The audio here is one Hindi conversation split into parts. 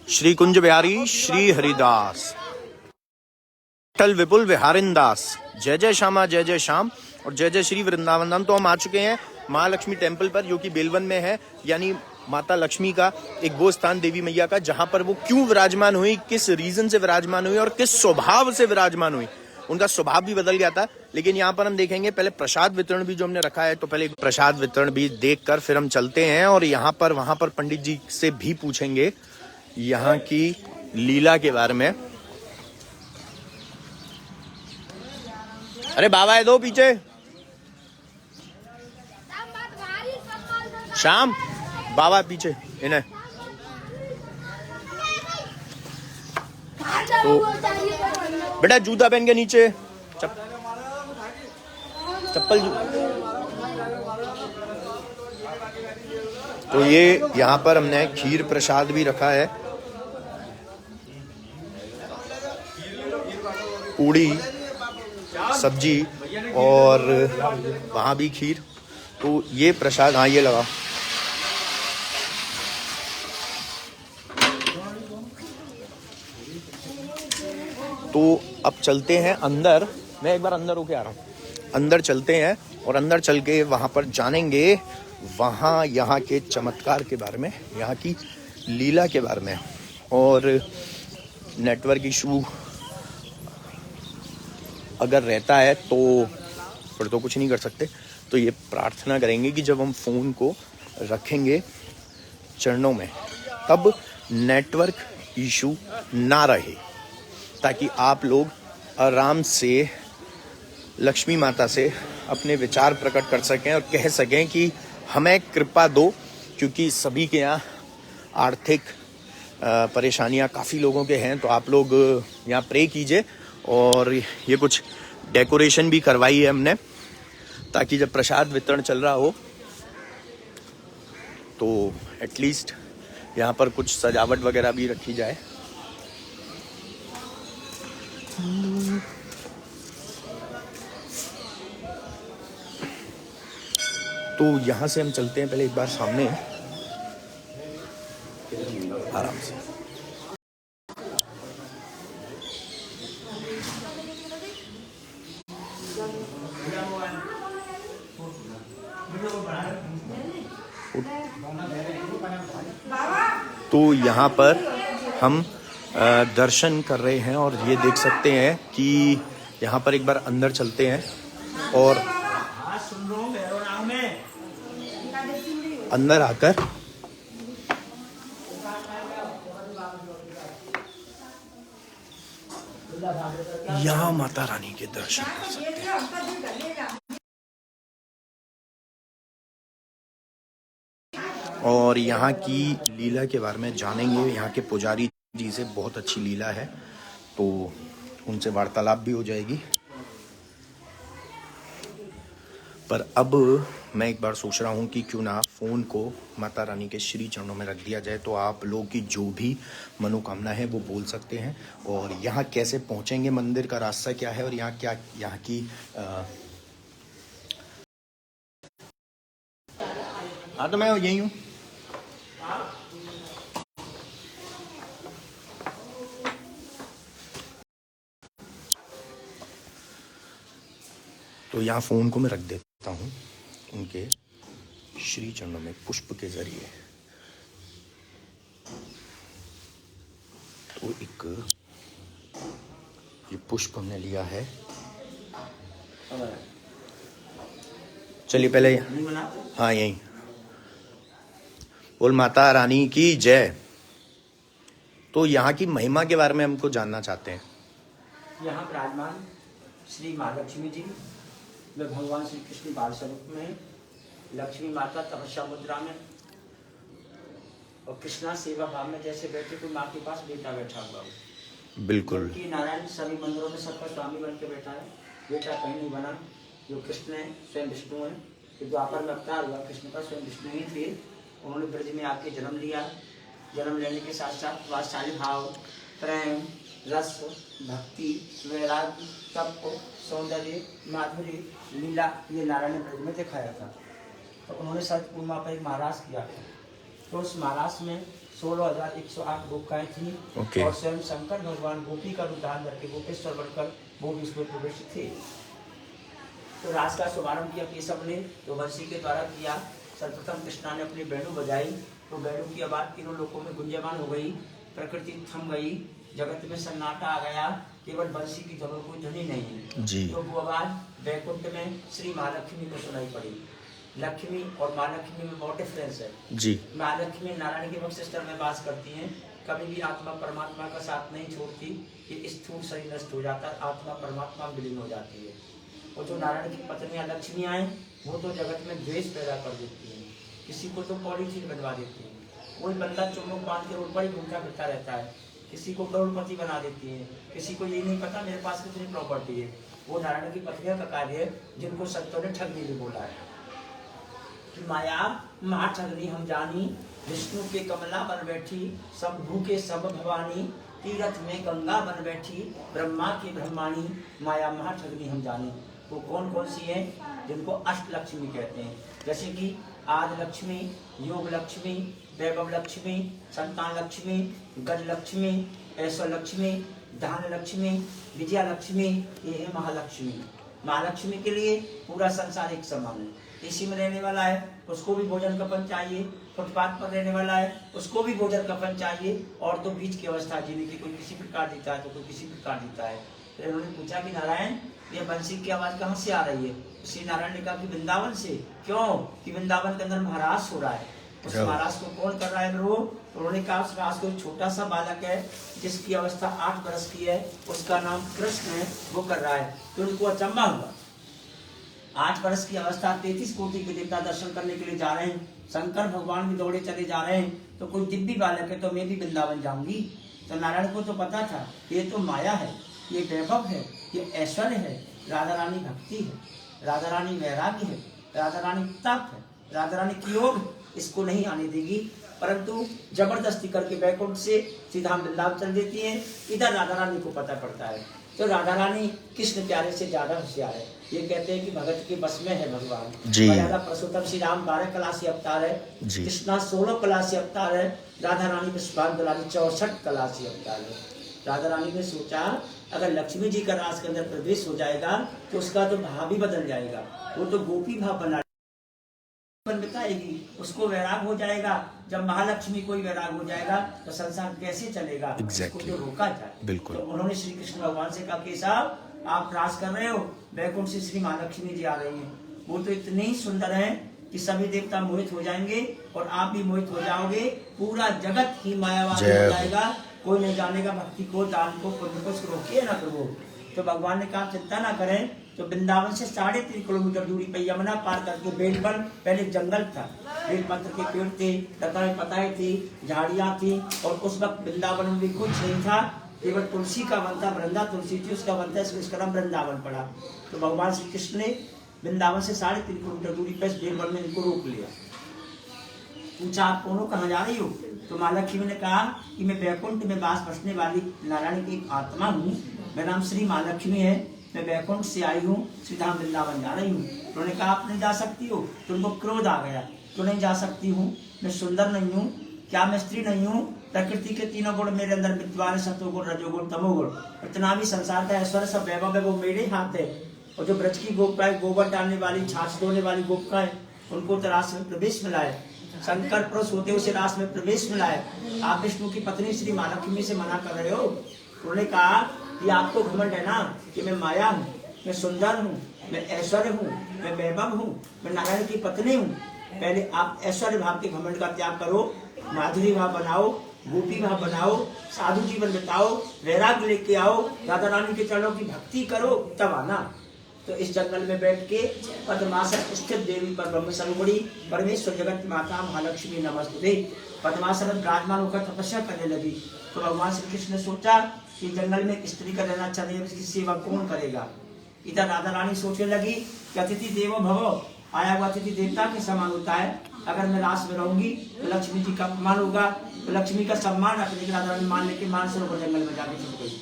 श्री कुंज बिहारी श्री हरिदास अटल विपुल विहारिन दास, जय जय श्यामा जय जय श्याम और जय जय श्री वृंदावन धाम। तो हम आ चुके हैं महालक्ष्मी टेम्पल पर, जो कि बेलवन में है, यानी माता लक्ष्मी का एक वो स्थान देवी मैया का जहां पर वो क्यों विराजमान हुई, किस रीजन से विराजमान हुई और किस स्वभाव से विराजमान हुई। उनका स्वभाव भी बदल गया था। लेकिन यहाँ पर हम देखेंगे पहले प्रसाद वितरण भी जो हमने रखा है, तो पहले प्रसाद वितरण भी देखकर फिर हम चलते हैं और यहाँ पर वहां पर पंडित जी से भी पूछेंगे यहाँ की लीला के बारे में। अरे बाबा है दो पीछे, शाम बाबा पीछे इन्हें। तो बेटा जूता पहन के नीचे, चप्पल। तो ये यहाँ पर हमने खीर प्रसाद भी रखा है, पूड़ी सब्जी और वहाँ भी खीर। तो ये प्रसाद, हाँ ये लगा। तो अब चलते हैं अंदर, मैं एक बार अंदर होके आ रहा हूँ। अंदर चलते हैं और अंदर चल के वहाँ पर जानेंगे वहाँ यहाँ के चमत्कार के बारे में, यहाँ की लीला के बारे में। और नेटवर्क इशू अगर रहता है तो फिर तो कुछ नहीं कर सकते। तो ये प्रार्थना करेंगे कि जब हम फ़ोन को रखेंगे चरणों में तब नेटवर्क इशू ना रहे, ताकि आप लोग आराम से लक्ष्मी माता से अपने विचार प्रकट कर सकें और कह सकें कि हमें कृपा दो। क्योंकि सभी के यहाँ आर्थिक परेशानियाँ काफ़ी लोगों के हैं। तो आप लोग यहाँ प्रे कीजिए। और ये कुछ डेकोरेशन भी करवाई है हमने, ताकि जब प्रसाद वितरण चल रहा हो तो एटलीस्ट यहाँ पर कुछ सजावट वगैरह भी रखी जाए। तो यहाँ से हम चलते हैं पहले एक बार सामने आराम से। तो यहाँ पर हम दर्शन कर रहे हैं और ये देख सकते हैं कि यहाँ पर एक बार अंदर चलते हैं और अंदर आकर यहाँ माता रानी के दर्शन कर सकते हैं। और यहाँ की लीला के बारे में जानेंगे। यहाँ के पुजारी जी से बहुत अच्छी लीला है, तो उनसे वार्तालाप भी हो जाएगी। पर अब मैं एक बार सोच रहा हूँ कि क्यों ना फ़ोन को माता रानी के श्री चरणों में रख दिया जाए, तो आप लोग की जो भी मनोकामना है वो बोल सकते हैं। और यहाँ कैसे पहुँचेंगे, मंदिर का रास्ता क्या है और यहाँ क्या, यहाँ की हाँ तो मैं यही हूँ। तो यहाँ फ़ोन को मैं रख देता हूँ उनके श्री चरणों में पुष्प के जरिए। तो एक ये पुष्प हमने लिया है। चलिए पहले, हाँ यही बोल माता रानी की जय। तो यहाँ की महिमा के बारे में हमको जानना चाहते हैं। यहाँ विराजमान श्री महालक्ष्मी जी वे भगवान श्री कृष्ण बाल स्वरूप में, लक्ष्मी माता तपस्या मुद्रा में और कृष्णा सेवा भाव में जैसे बैठे कोई माँ के पास बेटा बैठा हुआ हो। बिल्कुल। कि नारायण सभी मंदिरों में सबका स्वामी बन के बैठा है, बेटा कहीं नहीं बना। जो कृष्ण है स्वयं विष्णु है, कि द्वापर में अवतार हुआ कृष्ण का स्वयं विष्णु ही थे। उन्होंने ब्रज में आके जन्म लिया। जन्म लेने के साथ साथ वात्सल्य भाव, प्रेम, रस, भक्ति, वैराग्य, तप, सौंदर्य, माधुर्य, लीला ये नारायण ने ब्रज में दिखाया था। तो उन्होंने सतपुर माँ पर एक महाराज किया था। तो उस महाराष्ट्र में 16,108 गोपिकाएं थी। Okay. और स्वयं शंकर भगवान गोपी का रूप धारण करके गोपेश्वर बनकर वो भी इसमें प्रवेश थे। तो रास का शुभारंभ किया केशव ने, तो बंसी के द्वारा किया। सर्वप्रथम कृष्णा ने अपनी वेणु बजाई, तो वेणु की आवाज तीनों लोगों में गुंजयमान हो गई, प्रकृति थम गई, जगत में सन्नाटा आ गया, केवल बंसी की धुन कोई ध्वनि नहीं है जी। तो वो आवाज वैकुंठ में श्री महालक्ष्मी को सुनाई पड़ी। लक्ष्मी और महालक्ष्मी में बहुत डिफरेंस है जी। महालक्ष्मी नारायण के वक्ष स्थल में वास करती हैं, कभी भी आत्मा परमात्मा का साथ नहीं छोड़ती। ये स्थूल शरीर नष्ट हो जाता है, आत्मा परमात्मा में विलीन हो जाती है। और जो नारायण की पत्नियां लक्ष्मियां हैं, वो तो जगत में द्वेष पैदा कर देती हैं, किसी को तो पॉलिथीन बनवा देती हैं, कोई बंदा चुम्बक बांध के रोड पर ही घूमता फिरता रहता है, किसी को करोड़पति बना देती है, किसी को ये नहीं पता मेरे पास कितनी प्रॉपर्टी है। वो नारायण की पत्नियां का कार्य है, जिनको संतों ने ठगनी भी बोला है कि माया महा ठगनी हम जानी, विष्णु के कमला बन बैठी, सब भूखे सब भवानी, तीरथ में गंगा बन बैठी, ब्रह्मा की ब्रह्माणी, माया महा ठगनी हम जानी। वो कौन कौन सी है? जिनको अष्ट लक्ष्मी कहते हैं, जैसे कि आदि लक्ष्मी, योग लक्ष्मी, वैभव लक्ष्मी, संतान लक्ष्मी, गज लक्ष्मी, ऐश्वर्य लक्ष्मी, धन लक्ष्मी, विजया लक्ष्मी, ये है महालक्ष्मी। महालक्ष्मी के लिए पूरा संसार एक समान है। इसी में रहने वाला है, उसको भी भोजन कफन चाहिए, फुटपाथ पर रहने वाला है, उसको भी भोजन कफन चाहिए, और तो बीच की अवस्था जीने की, कोई किसी प्रकार जीता है तो कोई किसी प्रकार जीता है। तो उन्होंने पूछा कि नारायण, ये बंसी की आवाज कहाँ से आ रही है? श्री नारायण ने कहा कि वृंदावन से। क्यों? कि वृंदावन के अंदर महाराज हो रहा है। उस महाराज को कौन कर रहा है वो? उन्होंने कहा उस महाराज को छोटा सा बालक है, जिसकी अवस्था 8 वर्ष की है, उसका नाम कृष्ण है, वो कर रहा है। तो उनको अचंबा हुआ, 8 वर्ष की अवस्था, 33 कोटि के देवता दर्शन करने के लिए जा रहे हैं, शंकर भगवान भी दौड़े चले जा रहे हैं, तो कोई दिव्य बालक है तो मैं भी वृंदावन जाऊंगी। तो नारायण को तो पता था ये तो माया है, ये वैभव है, ये ऐश्वर्य है, राधा रानी भक्ति है, राधा रानी वैराग्य है, राधा रानी तप है, राधा रानी की योग, इसको नहीं आने देगी। परंतु जबरदस्ती करके बैकुंठ से सीधा वृंदावन चल देती है। इधर राधा रानी को पता पड़ता है, तो राधा रानी कृष्ण प्यारे से ज्यादा होशियार है। ये कहते हैं कि भगत के बस में है भगवान जी। परसोत्तम श्री राम 12 कला से अवतार है, कृष्णा 16 कला से अवतार है, राधा रानी पुष्पांजलि 64 कला से अवतार है। राधा रानी ने सोचा अगर लक्ष्मी जी का रास के अंदर प्रवेश हो जाएगा तो उसका तो भाव भी बदल जाएगा, वो तो गोपी भाव बना बताएगी, उसको वैराग हो जाएगा। जब महालक्ष्मी कोई वैराग हो जाएगा तो संसार कैसे चलेगा? exactly. उसको तो रोका जाए। बिल्कुल। तो उन्होंने श्री कृष्ण भगवान से कहा कि साहब आप रास कर रहे हो, बैकुंठ से श्री महालक्ष्मी जी आ रही हैं, वो तो इतने ही सुंदर हैं कि सभी देवता मोहित हो जाएंगे और आप भी मोहित हो जाओगे, पूरा जगत ही मायावादी हो जाएगा, कोई नहीं जानेगा भक्ति को, दान को, पुण्य को, रोकिए ना करो। तो भगवान ने कहा चिंता ना करें। तो वृंदावन से 3.5 किलोमीटर दूरी पे यमुना पार करके बेलवन, पहले जंगल था, बेलपत्र के पेड़ थे, लताएं पताएं थी, झाड़ियां थी, और उस वक्त वृंदावन में भी कुछ नहीं था, केवल तुलसी का वन था, वृंदा तुलसी थी, उसका वन था, इसका नाम वृंदावन पड़ा। तो भगवान श्री कृष्ण ने वृंदावन से 3.5 किलोमीटर दूरी पर बेलवन में इनको रोक लिया। पूछा आप दोनों कहाँ जा रही हो? तो महालक्ष्मी ने कहा कि मैं बैकुंठ में वास बसने वाली नारायण की एक आत्मा हूँ, मेरा नाम श्री महालक्ष्मी है, मैं बैकुंठ से आई हूँ, सीधा वृंदावन जा रही हूँ। उन्होंने कहा आप नहीं जा सकती हो, तो उनको क्रोध आ गया, तो नहीं जा सकती हूँ, मैं सुंदर नहीं हूँ, क्या मैं स्त्री नहीं हूँ? प्रकृति के 3 गुण मेरे अंदर विद्यमान है, सत्वगुण, रजोगुण, तमोगुण, इतना भी संसार का ऐश्वर्य सब वैभव है वो मेरे हाथ है। और जो ब्रज की गोपिकाएं, गोबर डालने वाली, छाछ धोने वाली गोपिकाएं, उनको तो रास में प्रवेश मिला है, शंकर पुरुष होते उसे रास में प्रवेश मिला है। आप विष्णु की पत्नी श्री महालक्ष्मी से मना कर रहे हो। उन्होंने कहा कि आपको घमंड है ना कि मैं माया हूँ, मैं सुंदर हूँ, मैं ऐश्वर्य हूँ, मैं वैभव हूँ, मैं नारायण की पत्नी हूँ। पहले आप ऐश्वर्य भाव के घमंड का त्याग करो, माधुरी भाव बनाओ, गोपी भाव बनाओ, साधु जीवन बिताओ, वैराग्य लेके आओ, राधा रानी के चरणों की भक्ति करो, तब आना। तो इस जंगल में बैठ के पद्मासन स्थित देवी पर ब्रह्म सरोवरी परमेश्वर जगत माता महालक्ष्मी नमस्ते पद्मासन विराजमान होकर तपस्या करने लगी। तो भगवान श्री कृष्ण ने सोचा कि जंगल में स्त्री का रहना चाहिए, इसकी सेवा कौन करेगा? इधर राधा रानी सोचने लगी कि अतिथि देवो भव, आया हुआ अतिथि देवता के समान होता है, अगर मैं रास में रहूंगी तो लक्ष्मी जी का अपमान होगा, तो लक्ष्मी का सम्मान रखने के राधा रानी मान लेके मानसरोवर जंगल में जाके छुप गई।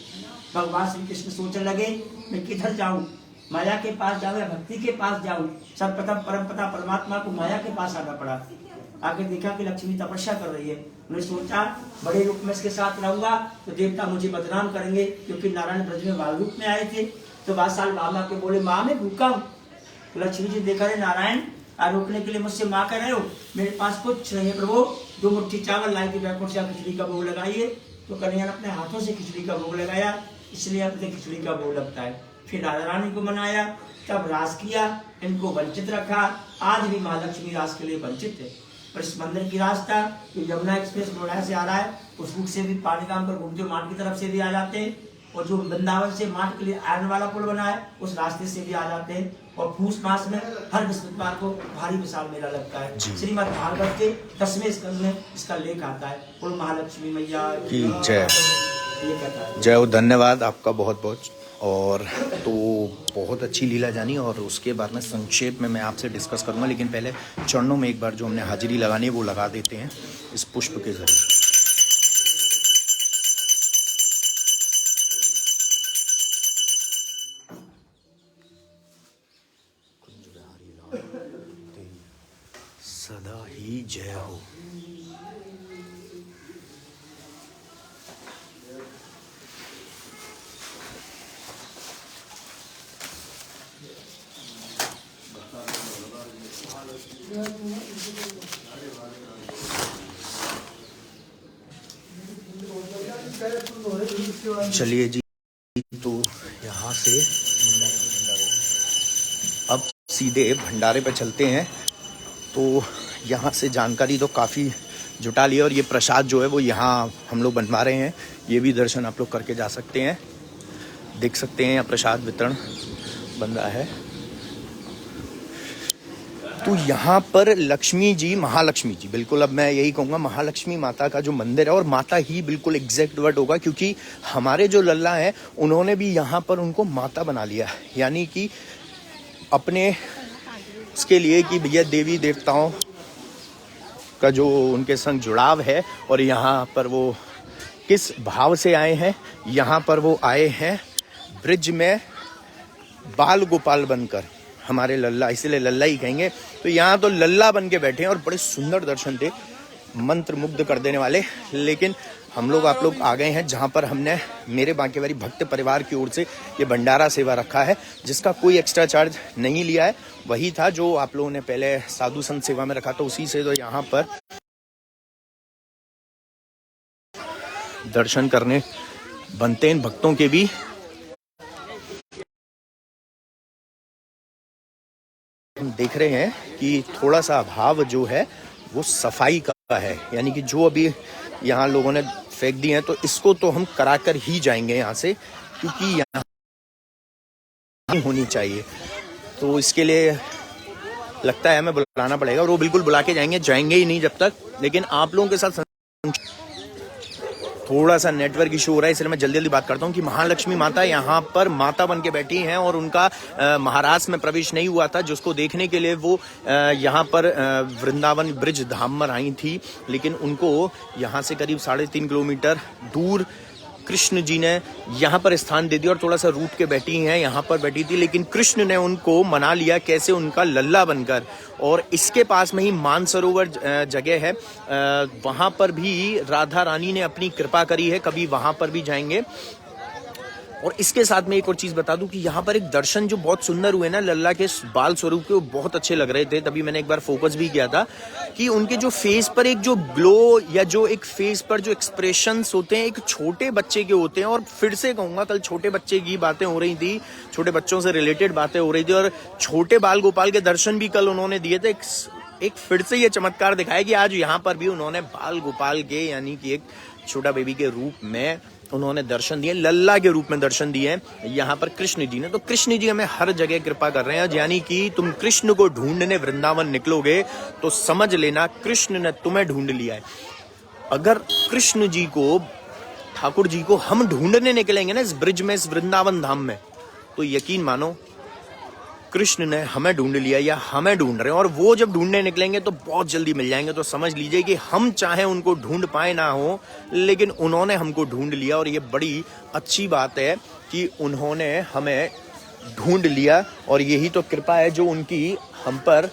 भगवान श्री कृष्ण सोचने लगे मैं किधर जाऊं, माया के पास जाऊं या भक्ति के पास जाऊं? सर्वप्रथम परमपिता परमात्मा को माया के पास आना पड़ा। आके देखा कि लक्ष्मी तपस्या कर रही है। उन्होंने सोचा बड़े रूप में इसके साथ रहूंगा तो देवता मुझे बदनाम करेंगे, क्योंकि नारायण ब्रज में बाल रूप में आए थे। तो बादशाह मामा के बोले माँ मैं भूखा हूँ। तो लक्ष्मी जी देखा रहे नारायण रोकने के लिए मुझसे माँ कह रहे हो, मेरे पास कुछ नहीं है प्रभु, 2 मुट्ठी चावल लाई थी बैकुंठ से खिचड़ी का भोग लगाइए। तो कन्हैया ने अपने हाथों से खिचड़ी का भोग लगाया, इसलिए अपने खिचड़ी का भोग लगता है। फिर राधा रानी को मनाया, तब रास किया, इनको वंचित रखा। आज भी महालक्ष्मी रास के लिए वंचित है। पर इस मंदिर की रास्ता यमुना एक्सप्रेस नोएडा से आ रहा है, उस रूट से भी पानीगाम पर घूमते हुए माट की तरफ से भी आ जाते हैं, और जो वृंदावन से माट के लिए आयरन वाला पुल बना है उस रास्ते से भी आ जाते हैं। और पूस मास में हर बृहस्पतिवार को भारी विशाल मेला लगता है। श्रीमद् भागवत के 10वें स्कंद में इसका लेख आता है। बोलो महालक्ष्मी मैया की जय। ये कहता है। जय हो, धन्यवाद आपका बहुत बहुत। और तो बहुत अच्छी लीला जानी, और उसके बाद में संक्षेप में मैं आपसे डिस्कस करूंगा, लेकिन पहले चरणों में एक बार जो हमने हाजिरी लगानी है वो लगा देते हैं इस पुष्प के जरिए। सदा ही जय हो। चलिए जी, तो यहाँ से अब सीधे भंडारे पे चलते हैं। तो यहाँ से जानकारी तो काफ़ी जुटा ली है, और ये प्रसाद जो है वो यहाँ हम लोग बनवा रहे हैं। ये भी दर्शन आप लोग करके जा सकते हैं, देख सकते हैं यहाँ प्रसाद वितरण बन रहा है। तो यहाँ पर लक्ष्मी जी, महालक्ष्मी जी, बिल्कुल अब मैं यही कहूँगा, महालक्ष्मी माता का जो मंदिर है, और माता ही बिल्कुल एग्जैक्ट वर्ड होगा, क्योंकि हमारे जो लल्ला हैं उन्होंने भी यहाँ पर उनको माता बना लिया, यानी कि अपने इसके लिए कि भैया देवी देवताओं का जो उनके संग जुड़ाव है, और यहाँ पर वो किस भाव से आए हैं। यहाँ पर वो आए हैं ब्रिज में बाल गोपाल बनकर, हमारे लल्ला, इसीलिए लल्ला ही कहेंगे। तो यहाँ तो लल्ला बन के बैठे हैं, और बड़े सुंदर दर्शन थे, मंत्र मुग्ध कर देने वाले। लेकिन हम लोग, आप लोग आ गए हैं जहाँ पर हमने मेरे बांकेवारी भक्त परिवार की ओर से ये भंडारा सेवा रखा है, जिसका कोई एक्स्ट्रा चार्ज नहीं लिया है। वही था जो आप लोगों ने पहले साधु संत सेवा में रखा था, उसी से तो यहाँ पर दर्शन करने बनते हैं भक्तों के भी। हम देख रहे हैं कि थोड़ा सा अभाव जो है वो सफाई का है, यानी कि जो अभी यहाँ लोगों ने फेंक दिए हैं, तो इसको तो हम कराकर ही जाएंगे यहाँ से, क्योंकि यहाँ होनी चाहिए। तो इसके लिए लगता है हमें बुलाना पड़ेगा, और वो बिल्कुल बुला के जाएंगे ही नहीं जब तक। लेकिन आप लोगों के साथ थोड़ा सा नेटवर्क इशू हो रहा है, इसलिए मैं जल्दी जल्दी बात करता हूँ कि महालक्ष्मी माता यहाँ पर माता बन के बैठी हैं, और उनका महाराष्ट्र में प्रवेश नहीं हुआ था, जिसको देखने के लिए वो यहाँ पर वृंदावन ब्रिज धाम पर आई थी। लेकिन उनको यहाँ से करीब 3.5 किलोमीटर दूर कृष्ण जी ने यहाँ पर स्थान दे दिया, और थोड़ा सा रूट के बैठी हैं, यहाँ पर बैठी थी। लेकिन कृष्ण ने उनको मना लिया, कैसे, उनका लल्ला बनकर। और इसके पास में ही मानसरोवर जगह है, वहाँ पर भी राधा रानी ने अपनी कृपा करी है, कभी वहाँ पर भी जाएंगे। और इसके साथ में एक और चीज बता दूं कि यहाँ पर एक दर्शन जो बहुत सुंदर हुए ना लल्ला के बाल स्वरूप के, वो बहुत अच्छे लग रहे थे। तभी मैंने एक बार फोकस भी किया था कि उनके जो फेस पर एक जो ग्लो, या जो एक फेस पर जो एक्सप्रेशंस होते हैं, एक छोटे बच्चे के होते हैं। और फिर से कहूंगा, कल छोटे बच्चे की बातें हो रही थी, छोटे बच्चों से रिलेटेड बातें हो रही थी, और छोटे बाल गोपाल के दर्शन भी कल उन्होंने दिए थे। एक फिर से ये चमत्कार दिखाया कि आज यहाँ पर भी उन्होंने बाल गोपाल के, यानी कि एक छोटा बेबी के रूप में उन्होंने दर्शन दिए, लल्ला के रूप में दर्शन दिए हैं यहाँ पर कृष्ण जी ने। तो कृष्ण जी हमें हर जगह कृपा कर रहे हैं, यानी कि तुम कृष्ण को ढूंढने वृंदावन निकलोगे तो समझ लेना कृष्ण ने तुम्हें ढूंढ लिया है। अगर कृष्ण जी को, ठाकुर जी को हम ढूंढने निकलेंगे ना इस ब्रिज में, इस वृंदावन धाम में, तो यकीन मानो कृष्ण ने हमें ढूंढ लिया, या हमें ढूंढ रहे हैं। और वो जब ढूंढने निकलेंगे तो बहुत जल्दी मिल जाएंगे। तो समझ लीजिए कि हम चाहे उनको ढूंढ पाए ना हो, लेकिन उन्होंने हमको ढूंढ लिया। और ये बड़ी अच्छी बात है कि उन्होंने हमें ढूंढ लिया, और यही तो कृपा है जो उनकी हम पर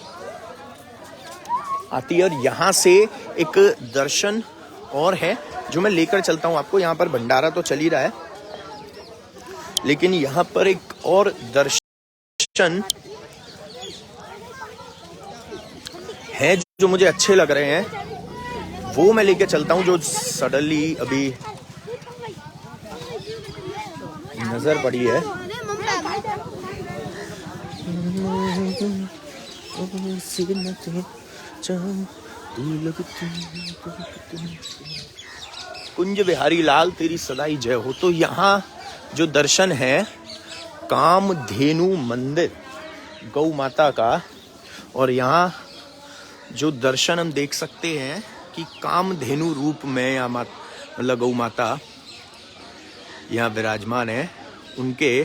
आती है। और यहाँ से एक दर्शन और है जो मैं लेकर चलता हूँ आपको। यहाँ पर भंडारा तो चल ही रहा है, लेकिन यहाँ पर एक और दर्शन है जो मुझे अच्छे लग रहे हैं, वो मैं लेके चलता हूँ, जो सडनली अभी नजर पड़ी है। कुंज बिहारी लाल तेरी सदाई जय हो। तो यहाँ जो दर्शन है कामधेनु मंदिर गौ माता का, और यहाँ जो दर्शन हम देख सकते हैं कि कामधेनु रूप में या मतलब गौ माता यहाँ विराजमान है, उनके